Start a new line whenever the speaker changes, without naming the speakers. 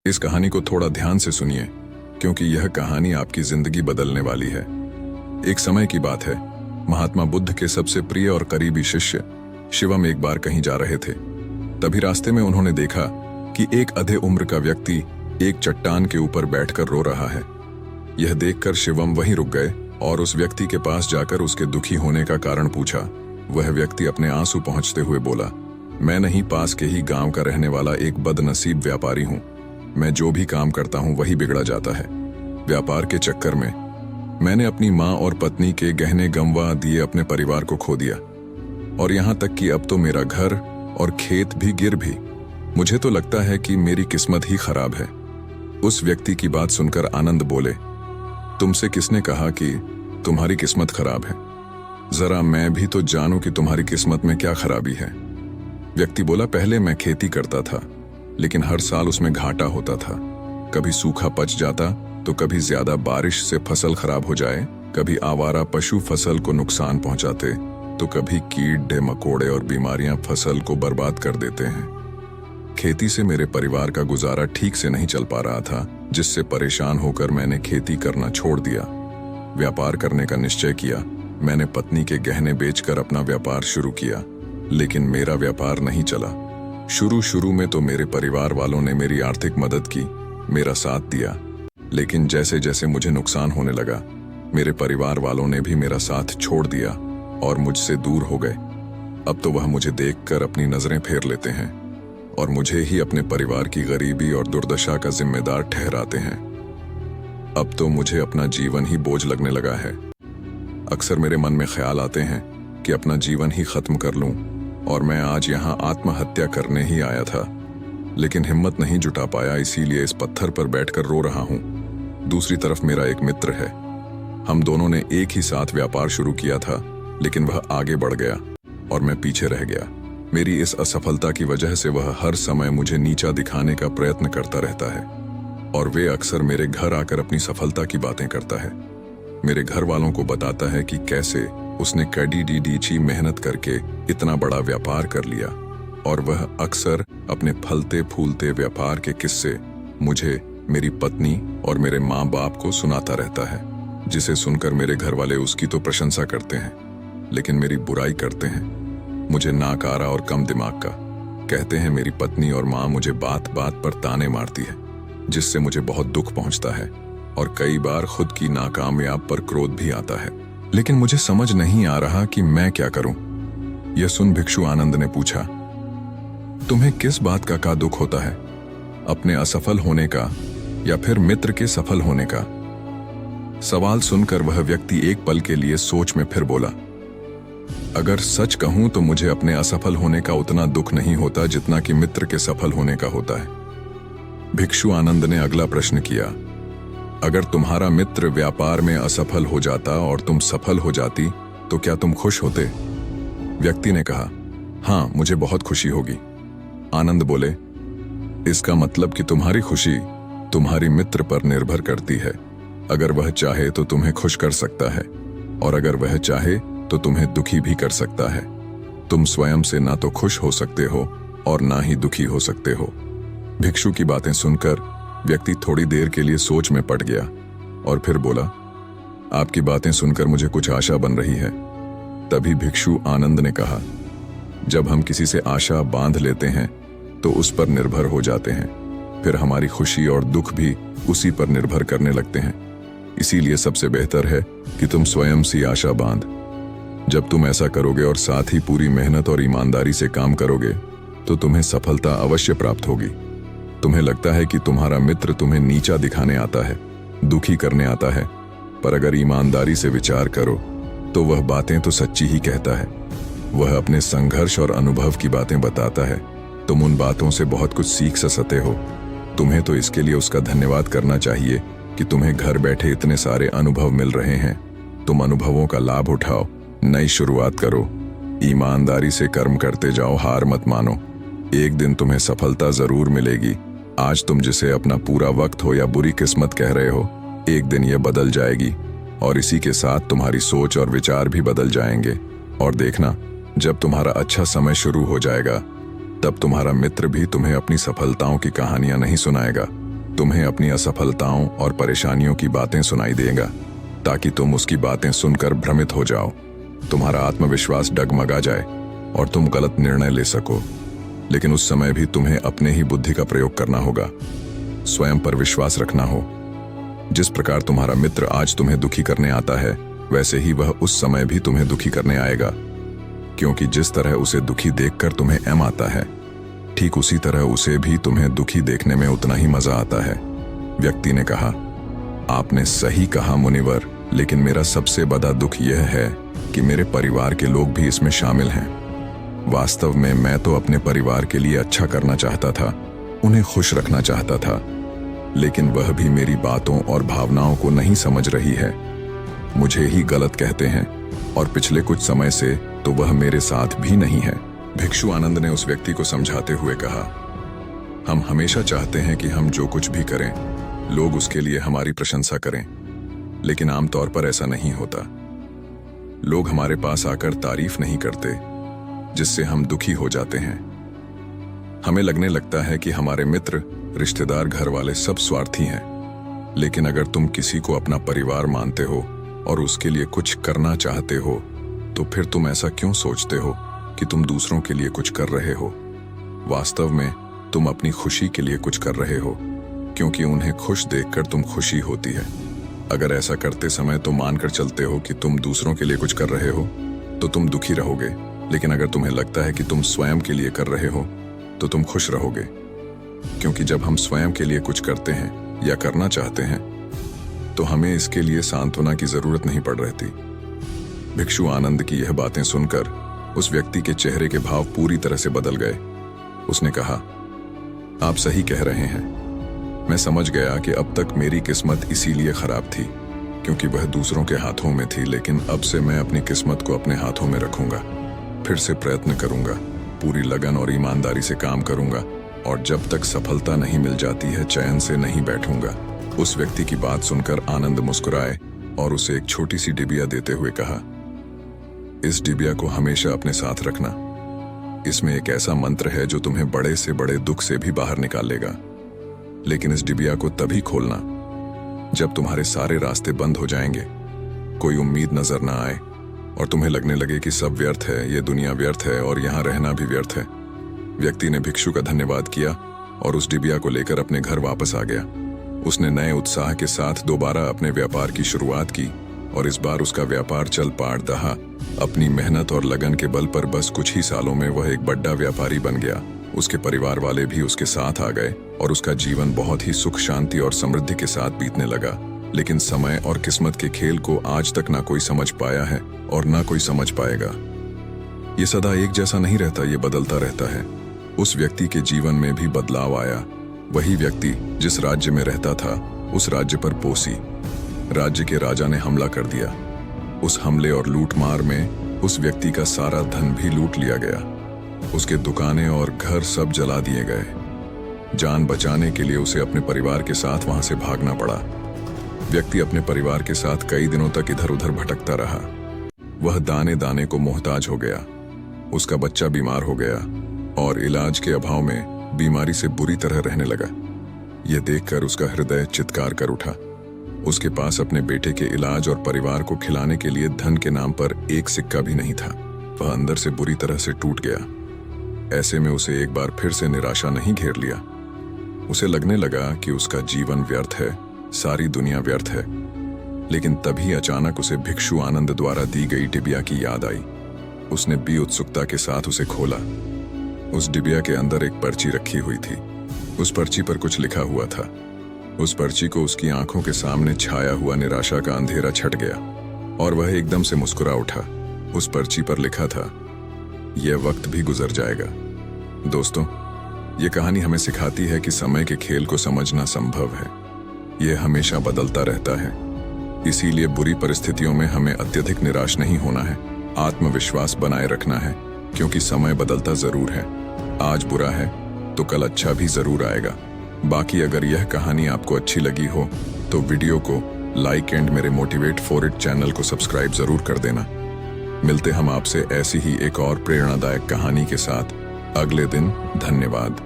इस कहानी को थोड़ा ध्यान से सुनिए, क्योंकि यह कहानी आपकी जिंदगी बदलने वाली है। एक समय की बात है, महात्मा बुद्ध के सबसे प्रिय और करीबी शिष्य शिवम एक बार कहीं जा रहे थे। तभी रास्ते में उन्होंने देखा कि एक आधे उम्र का व्यक्ति एक चट्टान के ऊपर बैठकर रो रहा है। यह देखकर शिवम वहीं रुक गए और उस व्यक्ति के पास जाकर उसके दुखी होने का कारण पूछा। वह व्यक्ति अपने आंसू पोंछते हुए बोला, मैं नहीं, पास के ही गांव का रहने वाला एक बदनसीब व्यापारी हूं। मैं जो भी काम करता हूं वही बिगड़ा जाता है। व्यापार के चक्कर में मैंने अपनी माँ और पत्नी के गहने गंवा दिए अपने परिवार को खो दिया, और यहां तक कि अब तो मेरा घर और खेत भी गिर भी। मुझे तो लगता है कि मेरी किस्मत ही खराब है। उस व्यक्ति की बात सुनकर आनंद बोले, तुमसे किसने कहा कि तुम्हारी किस्मत खराब है? जरा मैं भी तो जानूं कि तुम्हारी किस्मत में क्या खराबी है। व्यक्ति बोला, पहले मैं खेती करता था, लेकिन हर साल उसमें घाटा होता था। कभी सूखा पच जाता तो कभी ज्यादा बारिश से फसल खराब हो जाए, कभी आवारा पशु फसल को नुकसान पहुंचाते तो कभी कीड़े मकोड़े और बीमारियां फसल को बर्बाद कर देते हैं। खेती से मेरे परिवार का गुजारा ठीक से नहीं चल पा रहा था, जिससे परेशान होकर मैंने खेती करना छोड़ दिया। व्यापार करने का निश्चय किया। मैंने पत्नी के गहने बेचकर अपना व्यापार शुरू किया, लेकिन मेरा व्यापार नहीं चला। शुरू में तो मेरे परिवार वालों ने मेरी आर्थिक मदद की, मेरा साथ दिया, लेकिन जैसे जैसे मुझे नुकसान होने लगा, मेरे परिवार वालों ने भी मेरा साथ छोड़ दिया और मुझसे दूर हो गए। अब तो वह मुझे देखकर अपनी नजरें फेर लेते हैं और मुझे ही अपने परिवार की गरीबी और दुर्दशा का जिम्मेदार ठहराते हैं। अब तो मुझे अपना जीवन ही बोझ लगने लगा है। अक्सर मेरे मन में ख्याल आते हैं कि अपना जीवन ही खत्म कर लूं, और मैं आज यहाँ आत्महत्या करने ही आया था, लेकिन हिम्मत नहीं जुटा पाया, इसीलिए इस पत्थर पर बैठकर रो रहा हूँ। दूसरी तरफ मेरा एक मित्र है। हम दोनों ने एक ही साथ व्यापार शुरू किया था, लेकिन वह आगे बढ़ गया और मैं पीछे रह गया। मेरी इस असफलता की वजह से वह हर समय मुझे नीचा दिखाने का प्रयत्न करता रहता है, और वे अक्सर मेरे घर आकर अपनी सफलता की बातें करता है। मेरे घर वालों को बताता है कि कैसे उसने कड़ी मेहनत करके इतना बड़ा व्यापार कर लिया, और वह अक्सर अपने फलते फूलते व्यापार के किस्से मुझे, मेरी पत्नी और मेरे माँ बाप को सुनाता रहता है, जिसे सुनकर मेरे घर वाले उसकी तो प्रशंसा करते हैं, लेकिन मेरी बुराई करते हैं। मुझे नाकारा और कम दिमाग का कहते हैं। मेरी पत्नी और माँ मुझे बात बात पर ताने मारती है, जिससे मुझे बहुत दुख पहुंचता है, और कई बार खुद की नाकामयाब पर क्रोध भी आता है। लेकिन मुझे समझ नहीं आ रहा कि मैं क्या करूं। यह सुन भिक्षु आनंद ने पूछा, तुम्हें किस बात का दुख होता है? अपने असफल होने का या फिर मित्र के सफल होने का? सवाल सुनकर वह व्यक्ति एक पल के लिए सोच में फिर बोला, अगर सच कहूं तो मुझे अपने असफल होने का उतना दुख नहीं होता जितना कि मित्र के सफल होने का होता है। भिक्षु आनंद ने अगला प्रश्न किया, अगर तुम्हारा मित्र व्यापार में असफल हो जाता और तुम सफल हो जाती तो क्या तुम खुश होते? व्यक्ति ने कहा, हाँ, मुझे बहुत खुशी होगी। आनंद बोले, इसका मतलब कि तुम्हारी खुशी तुम्हारी मित्र पर निर्भर करती है। अगर वह चाहे तो तुम्हें खुश कर सकता है, और अगर वह चाहे तो तुम्हें दुखी भी कर सकता है। तुम स्वयं से ना तो खुश हो सकते हो और ना ही दुखी हो सकते हो। भिक्षु की बातें सुनकर व्यक्ति थोड़ी देर के लिए सोच में पड़ गया और फिर बोला, आपकी बातें सुनकर मुझे कुछ आशा बन रही है। तभी भिक्षु आनंद ने कहा, जब हम किसी से आशा बांध लेते हैं तो उस पर निर्भर हो जाते हैं, फिर हमारी खुशी और दुख भी उसी पर निर्भर करने लगते हैं। इसीलिए सबसे बेहतर है कि तुम स्वयं सी आशा बांध। जब तुम ऐसा करोगे और साथ ही पूरी मेहनत और ईमानदारी से काम करोगे तो तुम्हें सफलता अवश्य प्राप्त होगी। तुम्हें लगता है कि तुम्हारा मित्र तुम्हें नीचा दिखाने आता है, दुखी करने आता है, पर अगर ईमानदारी से विचार करो तो वह बातें तो सच्ची ही कहता है। वह अपने संघर्ष और अनुभव की बातें बताता है। तुम उन बातों से बहुत कुछ सीख सकते हो। तुम्हें तो इसके लिए उसका धन्यवाद करना चाहिए कि तुम्हें घर बैठे इतने सारे अनुभव मिल रहे हैं। तुम अनुभवों का लाभ उठाओ, नई शुरुआत करो, ईमानदारी से कर्म करते जाओ, हार मत मानो। एक दिन तुम्हें सफलता जरूर मिलेगी। आज तुम जिसे अपना पूरा वक्त हो या बुरी किस्मत कह रहे हो, एक दिन यह बदल जाएगी, और इसी के साथ तुम्हारी सोच और विचार भी बदल जाएंगे। और देखना, जब तुम्हारा अच्छा समय शुरू हो जाएगा, तब तुम्हारा मित्र भी तुम्हें अपनी सफलताओं की कहानियां नहीं सुनाएगा, तुम्हें अपनी असफलताओं और परेशानियों की बातें सुनाई देगा ताकि तुम उसकी बातें सुनकर भ्रमित हो जाओ, तुम्हारा आत्मविश्वास डगमगा जाए और तुम गलत निर्णय ले सको। लेकिन उस समय भी तुम्हें अपने ही बुद्धि का प्रयोग करना होगा, स्वयं पर विश्वास रखना हो। जिस प्रकार तुम्हारा मित्र आज तुम्हें दुखी करने आता है, वैसे ही वह उस समय भी तुम्हें दुखी करने आएगा, क्योंकि जिस तरह उसे दुखी देखकर तुम्हें एम आता है, ठीक उसी तरह उसे भी तुम्हें दुखी देखने में उतना ही मजा आता है। व्यक्ति ने कहा, आपने सही कहा मुनिवर, लेकिन मेरा सबसे बड़ा दुख यह है कि मेरे परिवार के लोग भी इसमें शामिल हैं। वास्तव में मैं तो अपने परिवार के लिए अच्छा करना चाहता था, उन्हें खुश रखना चाहता था, लेकिन वह भी मेरी बातों और भावनाओं को नहीं समझ रही है। मुझे ही गलत कहते हैं और पिछले कुछ समय से तो वह मेरे साथ भी नहीं है। भिक्षु आनंद ने उस व्यक्ति को समझाते हुए कहा, हम हमेशा चाहते हैं कि हम जो कुछ भी करें, लोग उसके लिए हमारी प्रशंसा करें, लेकिन आमतौर पर ऐसा नहीं होता। लोग हमारे पास आकर तारीफ नहीं करते, जिससे हम दुखी हो जाते हैं। हमें लगने लगता है कि हमारे मित्र, रिश्तेदार, घर वाले सब स्वार्थी हैं। लेकिन अगर तुम किसी को अपना परिवार मानते हो और उसके लिए कुछ करना चाहते हो, तो फिर तुम ऐसा क्यों सोचते हो कि तुम दूसरों के लिए कुछ कर रहे हो? वास्तव में तुम अपनी खुशी के लिए कुछ कर रहे हो, क्योंकि उन्हें खुश देखकर तुम खुशी होती है। अगर ऐसा करते समय तुम मानकर चलते हो कि तुम दूसरों के लिए कुछ कर रहे हो, तो तुम दुखी रहोगे। लेकिन अगर तुम्हें लगता है कि तुम स्वयं के लिए कर रहे हो, तो तुम खुश रहोगे, क्योंकि जब हम स्वयं के लिए कुछ करते हैं या करना चाहते हैं, तो हमें इसके लिए सांत्वना की जरूरत नहीं पड़ रहती। भिक्षु आनंद की यह बातें सुनकर उस व्यक्ति के चेहरे के भाव पूरी तरह से बदल गए। उसने कहा, आप सही कह रहे हैं। मैं समझ गया कि अब तक मेरी किस्मत इसीलिए खराब थी क्योंकि वह दूसरों के हाथों में थी, लेकिन अब से मैं अपनी किस्मत को अपने हाथों में रखूंगा। फिर से प्रयत्न करूंगा, पूरी लगन और ईमानदारी से काम करूंगा, और जब तक सफलता नहीं मिल जाती है, चैन से नहीं बैठूंगा। उस व्यक्ति की बात सुनकर आनंद मुस्कुराए और उसे एक छोटी सी डिबिया देते हुए कहा, इस डिबिया को हमेशा अपने साथ रखना। इसमें एक ऐसा मंत्र है जो तुम्हें बड़े से बड़े दुख से भी बाहर निकालेगा। लेकिन इस डिबिया को तभी खोलना जब तुम्हारे सारे रास्ते बंद हो जाएंगे, कोई उम्मीद नजर ना आए और तुम्हें लगने लगे कि सब व्यर्थ है, ये दुनिया व्यर्थ है और यहाँ रहना भी व्यर्थ है। व्यक्ति ने भिक्षु का धन्यवाद किया और उस डिबिया को लेकर अपने घर वापस आ गया। उसने नए उत्साह के साथ दोबारा अपने व्यापार की शुरुआत की और इस बार उसका व्यापार चल पार दहा। अपनी मेहनत और लगन के बल पर बस कुछ ही सालों में वह एक बड़ा व्यापारी बन गया। उसके परिवार वाले भी उसके साथ आ गए और उसका जीवन बहुत ही सुख, शांति और समृद्धि के साथ बीतने लगा। लेकिन समय और किस्मत के खेल को आज तक ना कोई समझ पाया है और ना कोई समझ पाएगा। ये सदा एक जैसा नहीं रहता, ये बदलता रहता है। उस व्यक्ति के जीवन में भी बदलाव आया। वही व्यक्ति जिस राज्य में रहता था, उस राज्य पर पोसी राज्य के राजा ने हमला कर दिया। उस हमले और लूटमार में उस व्यक्ति का सारा धन भी लूट लिया गया। उसके दुकानें और घर सब जला दिए गए। जान बचाने के लिए उसे अपने परिवार के साथ वहां से भागना पड़ा। व्यक्ति अपने परिवार के साथ कई दिनों तक इधर उधर भटकता रहा। वह दाने दाने को मोहताज हो गया। उसका बच्चा बीमार हो गया और इलाज के अभाव में बीमारी से बुरी तरह रहने लगा। यह देखकर उसका हृदय चित्कार कर उठा। उसके पास अपने बेटे के इलाज और परिवार को खिलाने के लिए धन के नाम पर एक सिक्का भी नहीं था। वह अंदर से बुरी तरह से टूट गया। ऐसे में उसे एक बार फिर से निराशा नहीं घेर लिया। उसे लगने लगा कि उसका जीवन व्यर्थ है, सारी दुनिया व्यर्थ है। लेकिन तभी अचानक उसे भिक्षु आनंद द्वारा दी गई डिबिया की याद आई। उसने भी उत्सुकता के साथ उसे खोला। उस डिबिया के अंदर एक पर्ची रखी हुई थी। उस पर्ची पर कुछ लिखा हुआ था। उस पर्ची को उसकी आंखों के सामने छाया हुआ निराशा का अंधेरा छट गया और वह एकदम से मुस्कुरा उठा। उस पर्ची पर लिखा था, यह वक्त भी गुजर जाएगा। दोस्तों, ये कहानी हमें सिखाती है कि समय के खेल को समझना संभव है। यह हमेशा बदलता रहता है। इसीलिए बुरी परिस्थितियों में हमें अत्यधिक निराश नहीं होना है, आत्मविश्वास बनाए रखना है, क्योंकि समय बदलता जरूर है। आज बुरा है तो कल अच्छा भी जरूर आएगा। बाकी अगर यह कहानी आपको अच्छी लगी हो तो वीडियो को लाइक एंड मेरे मोटिवेट फॉर इट चैनल को सब्सक्राइब जरूर कर देना। मिलते हम आपसे ऐसी ही एक और प्रेरणादायक कहानी के साथ अगले दिन। धन्यवाद।